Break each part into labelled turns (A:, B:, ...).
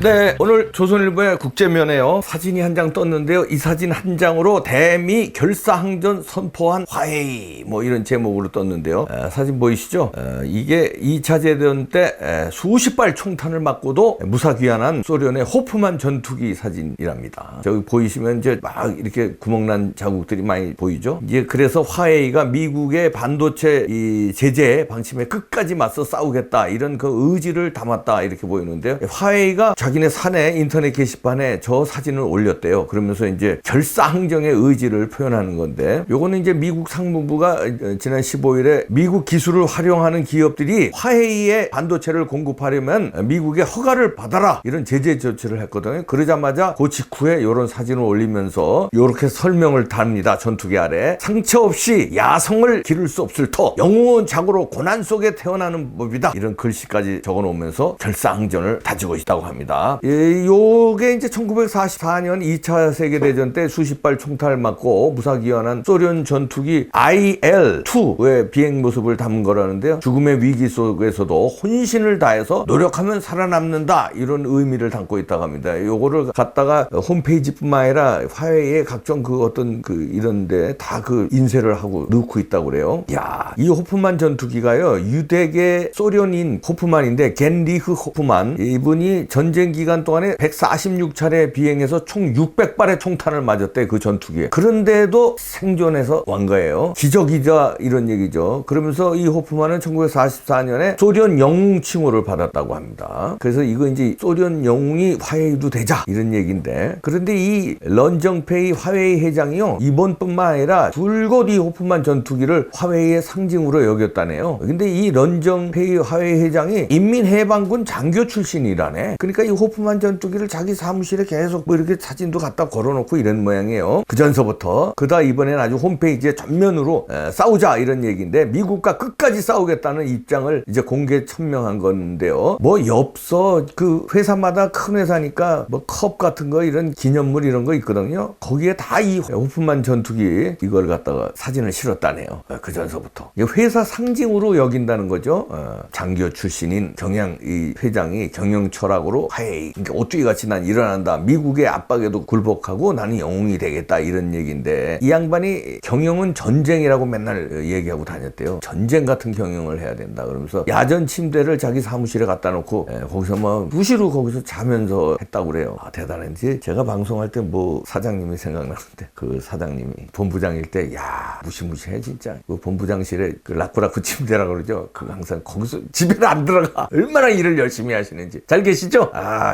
A: 네, 오늘 조선일보의 국제면에요 사진이 한 장 떴는데요. 이 사진 한 장으로 대미 결사항전 선포한 화해이 뭐 이런 제목으로 떴는데요. 사진 보이시죠? 이게 2차 대전 때 수십 발 총탄을 맞고도 무사귀환한 소련의 호프만 전투기 사진이랍니다. 저기 보이시면 이제 막 이렇게 구멍난 자국들이 많이 보이죠? 이제 그래서 화해이가 미국의 반도체 이 제재 방침에 끝까지 맞서 싸우겠다 이런 그 의지를 담았다 이렇게 보이는데요. 화해이가 자기네 사내 인터넷 게시판에 저 사진을 올렸대요. 그러면서 이제 결사항전의 의지를 표현하는 건데, 요거는 이제 미국 상무부가 지난 15일에 미국 기술을 활용하는 기업들이 화해이에 반도체를 공급하려면 미국의 허가를 받아라 이런 제재 조치를 했거든요. 그러자마자 그 직후에 이런 사진을 올리면서 이렇게 설명을 답니다. 전투기 아래 상처 없이 야성을 기를 수 없을 터 영웅은 자고로 고난 속에 태어나는 법이다 이런 글씨까지 적어놓으면서 결사항전을 다지고 있다고 합니다. 요게 이제 1944년 2차 세계대전 때 수십 발 총탄을 맞고 무사귀환한 소련 전투기 IL-2의 비행 모습을 담은 거라는데요. 죽음의 위기 속에서도 혼신을 다해서 노력하면 살아남는다 이런 의미를 담고 있다고 합니다. 요거를 갖다가 홈페이지뿐만 아니라 화해의 각종 그 어떤 그 이런데 다 그 인쇄를 하고 넣고 있다고 그래요. 야, 이 호프만 전투기가요 유대계 소련인 호프만인데 겐리흐 호프만 이분이 전쟁 기간 동안에 146차례 비행해서 총 600발의 총탄을 맞았대 그 전투기에. 그런데도 생존해서 완 거예요. 기적이자 이런 얘기죠. 그러면서 이 호프만은 1944년에 소련 영웅 칭호를 받았다고 합니다. 그래서 이거 이제 소련 영웅이 화해이도 되자 이런 얘기인데, 그런데 이 런정페이 화해이 회장이요 이번뿐만 아니라 줄곧 이 호프만 전투기를 화해이의 상징으로 여겼다네요. 근데 이 런정페이 화해이 회장이 인민해방군 장교 출신이라네. 그러니까 이 호프만 전투기를 자기 사무실에 계속 뭐 이렇게 사진도 갖다 걸어놓고 이런 모양이에요. 그 전서부터. 그다 이번에는 아주 홈페이지에 전면으로 싸우자 이런 얘기인데, 미국과 끝까지 싸우겠다는 입장을 이제 공개 천명한 건데요. 뭐 엽서 그 회사마다 큰 회사니까 뭐 컵 같은 거 이런 기념물 이런 거 있거든요. 거기에 다 이 호프만 전투기 이걸 갖다가 사진을 실었다네요. 그 전서부터. 회사 상징으로 여긴다는 거죠. 장교 출신인 경영 이 회장이 경영 철학으로 화해이, 그러니까 오뚜기같이 난 일어난다. 미국의 압박에도 굴복하고 나는 영웅이 되겠다 이런 얘기인데, 이 양반이 경영은 전쟁이라고 맨날 얘기하고 다녔대요. 전쟁 같은 경영을 해야 된다 그러면서 야전 침대를 자기 사무실에 갖다 놓고 거기서 뭐 무시로 거기서 자면서 했다고 그래요. 대단한지. 제가 방송할 때 뭐 사장님이 생각나는데, 그 사장님이 본부장일 때 야 무시무시해 진짜. 그 본부장실에 그 라쿠라쿠 침대라고 그러죠. 그 항상 거기서 집에는 안 들어가. 얼마나 일을 열심히 하시는지. 잘 계시죠?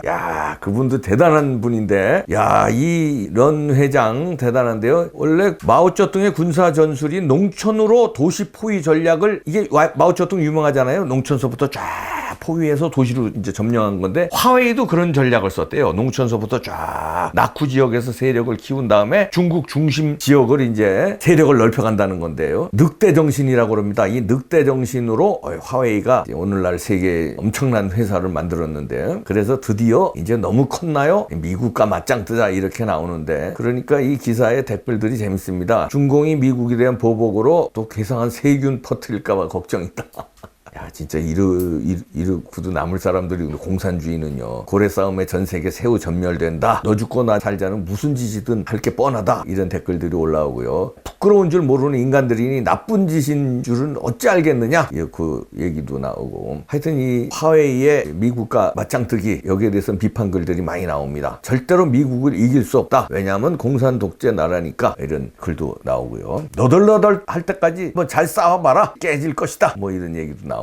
A: 야 그분도 대단한 분인데, 야 이 런 회장 대단한데요. 원래 마오쩌둥의 군사 전술인 농촌으로 도시 포위 전략을, 이게 마오쩌둥 유명하잖아요. 농촌서부터 쫙 포위해서 도시로 이제 점령한 건데, 화웨이도 그런 전략을 썼대요. 농촌서부터 쫙 낙후 지역에서 세력을 키운 다음에 중국 중심 지역을 이제 세력을 넓혀간다는 건데요. 늑대 정신이라고 그럽니다. 이 늑대 정신으로 화웨이가 오늘날 세계 엄청난 회사를 만들었는데, 그래서 드디어 이제 너무 컸나요? 미국과 맞짱 뜨자 이렇게 나오는데, 그러니까 이 기사의 댓글들이 재밌습니다. 중공이 미국에 대한 보복으로 또 괴상한 세균 퍼뜨릴까봐 걱정이다. 야 진짜 이르고도 남을 사람들이, 공산주의는요 고래 싸움에 전 세계 새우 전멸된다. 너 죽고 나 살자는 무슨 짓이든 할 게 뻔하다 이런 댓글들이 올라오고요. 부끄러운 줄 모르는 인간들이니 나쁜 짓인 줄은 어찌 알겠느냐 그 얘기도 나오고, 하여튼 이 화웨이의 미국과 맞짱뜨기 여기에 대해서는 비판 글들이 많이 나옵니다. 절대로 미국을 이길 수 없다. 왜냐하면 공산 독재 나라니까 이런 글도 나오고요. 너덜너덜 할 때까지 뭐 잘 싸워봐라 깨질 것이다 뭐 이런 얘기도 나오고요.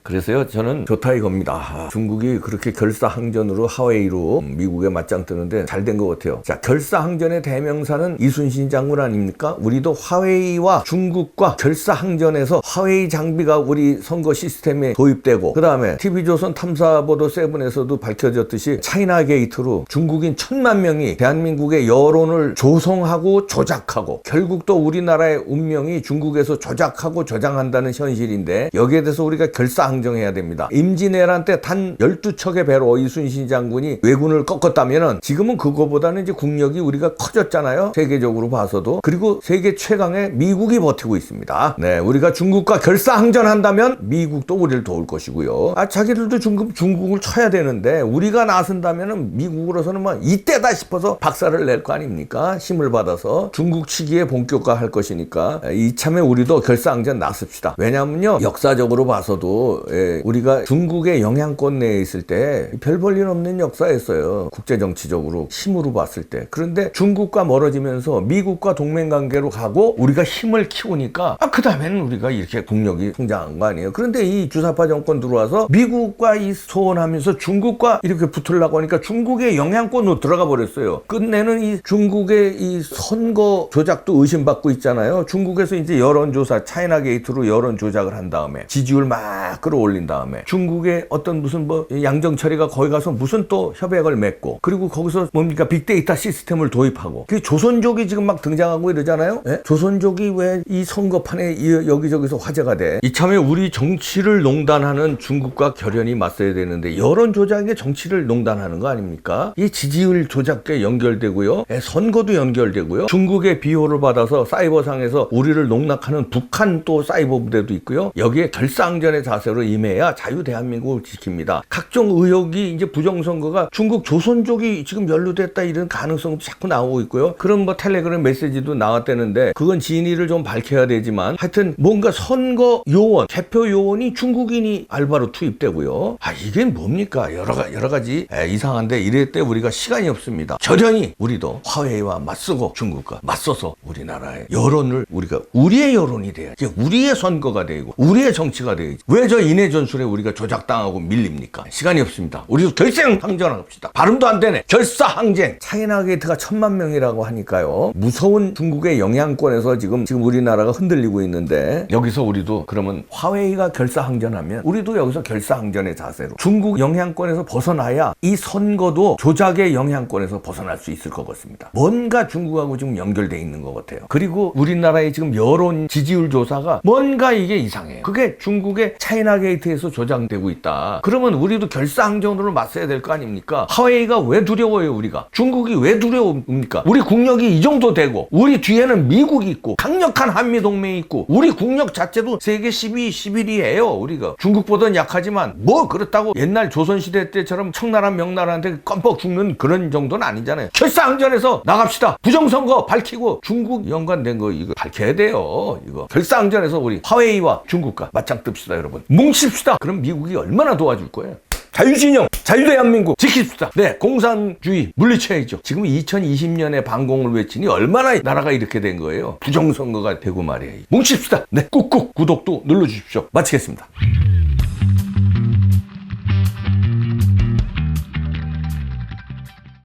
A: 그래서요 저는 좋다 이겁니다. 중국이 그렇게 결사항전으로 화웨이로 미국에 맞짱 뜨는데 잘 된 것 같아요. 자, 결사항전의 대명사는 이순신 장군 아닙니까? 우리도 화웨이와 중국과 결사항전에서 화웨이 장비가 우리 선거 시스템에 도입되고, 그 다음에 TV조선 탐사보도 7에서도 밝혀졌듯이 차이나 게이트로 중국인 1000만 명이 대한민국의 여론을 조성하고 조작하고, 결국 또 우리나라의 운명이 중국에서 조작하고 조장한다는 현실인데, 여기에 대해서 우리가 우리가 결사항정해야 됩니다. 임진왜란 때 단 12척의 배로 이순신 장군이 왜군을 꺾었다면은 지금은 그거보다는 이제 국력이 우리가 커졌잖아요. 세계적으로 봐서도. 그리고 세계 최강의 미국이 버티고 있습니다. 네, 우리가 중국과 결사항전한다면 미국도 우리를 도울 것이고요. 자기들도 중국을 쳐야 되는데 우리가 나선다면은 미국으로서는 뭐 이때다 싶어서 박살을 낼 거 아닙니까? 힘을 받아서 중국 치기에 본격화할 것이니까 이참에 우리도 결사항전 나섭시다. 왜냐면요, 역사적으로 봐서도 우리가 중국의 영향권 내에 있을 때 별 볼 일 없는 역사였어요. 국제정치적으로 힘으로 봤을 때. 그런데 중국과 멀어지면서 미국과 동맹관계로 가고 우리가 힘을 키우니까 그 다음에는 우리가 이렇게 국력이 성장한 거 아니에요. 그런데 이 주사파 정권 들어와서 미국과 이 소원하면서 중국과 이렇게 붙으려고 하니까 중국의 영향권으로 들어가 버렸어요. 끝내는 이 중국의 이 선거 조작도 의심받고 있잖아요. 중국에서 이제 여론조사, 차이나 게이트로 여론 조작을 한 다음에 지지율 막 끌어올린 다음에 중국의 어떤 무슨 뭐 양정철이가 거기 가서 무슨 또 협약을 맺고 그리고 거기서 뭡니까 빅데이터 시스템을 도입하고 그 조선족이 지금 막 등장하고 이러잖아요. 예? 조선족이 왜 이 선거판에 여기저기서 화제가 돼? 이참에 우리 정치를 농단하는 중국과 결연히 맞서야 되는데 여론 조작에 정치를 농단하는 거 아닙니까? 이 지지율 조작에 연결되고요. 선거도 연결되고요. 중국의 비호를 받아서 사이버상에서 우리를 농락하는 북한 또 사이버 부대도 있고요. 여기에 결사항전의 자세로 임해야 자유 대한민국을 지킵니다. 각종 의혹이 이제 부정선거가 중국 조선족이 지금 연루됐다 이런 가능성도 자꾸 나오고 있고요. 그런 뭐 텔레그램 메시지도 나왔다는데 그건 진위를 좀 밝혀야 되지만 하여튼 뭔가 선거 요원, 개표 요원이 중국인이 알바로 투입되고요. 이게 뭡니까? 여러 가지 이상한데 이럴 때 우리가 시간이 없습니다. 결연히 우리도 화웨이와 맞서고 중국과 맞서서 우리나라의 여론을 우리가 우리의 여론이 돼야 이게 우리의 선거가 되고 우리의 정치가 되야지. 왜 저 인해 전술에 우리가 조작당하고 밀립니까? 시간이 없습니다. 우리도 결사항전합시다. 발음도 안 되네. 결사항쟁. 차이나 게이트가 1000만 명이라고 하니까요. 무서운 중국의 영향권에서 지금 우리나라가 흔들리고 있는데 여기서 우리도 그러면 화웨이가 결사항전하면 우리도 여기서 결사항전의 자세로 중국 영향권에서 벗어나야 이 선거도 조작의 영향권에서 벗어날 수 있을 것 같습니다. 뭔가 중국하고 지금 연결돼 있는 것 같아요. 그리고 우리나라의 지금 여론 지지율 조사가 뭔가 이게 이상해요. 그게 중국의 차이나 게이트에서 조작되고 있다. 그러면 우리도 결사항전으로 맞서야 될 거 아닙니까? 화웨이가 왜 두려워요, 우리가? 중국이 왜 두려웁니까? 우리 국력이 이 정도 되고 우리 뒤에는 미국이 있고 강력한 한미동맹이 있고 우리 국력 자체도 세계 12, 11위예요. 우리가 중국보다는 약하지만 뭐 그렇다고 옛날 조선시대 때처럼 청나라 명나라한테 껌뻑 죽는 그런 정도는 아니잖아요. 결사항전에서 나갑시다. 부정선거 밝히고 중국 연관된 거 이거 밝혀야 돼요. 이거 결사항전에서 우리 화웨이와 중국과 맞짱 뜹시다, 여러분. 뭉칩시다. 그럼 미국이 얼마나 도와줄 거예요. 자유진영, 자유대한민국 지킵시다. 네, 공산주의 물리쳐야죠. 지금 2020년에 반공을 외치니 얼마나 나라가 이렇게 된 거예요. 부정선거가 되고 말이에요. 뭉칩시다. 네, 꾹꾹 구독도 눌러주십시오. 마치겠습니다.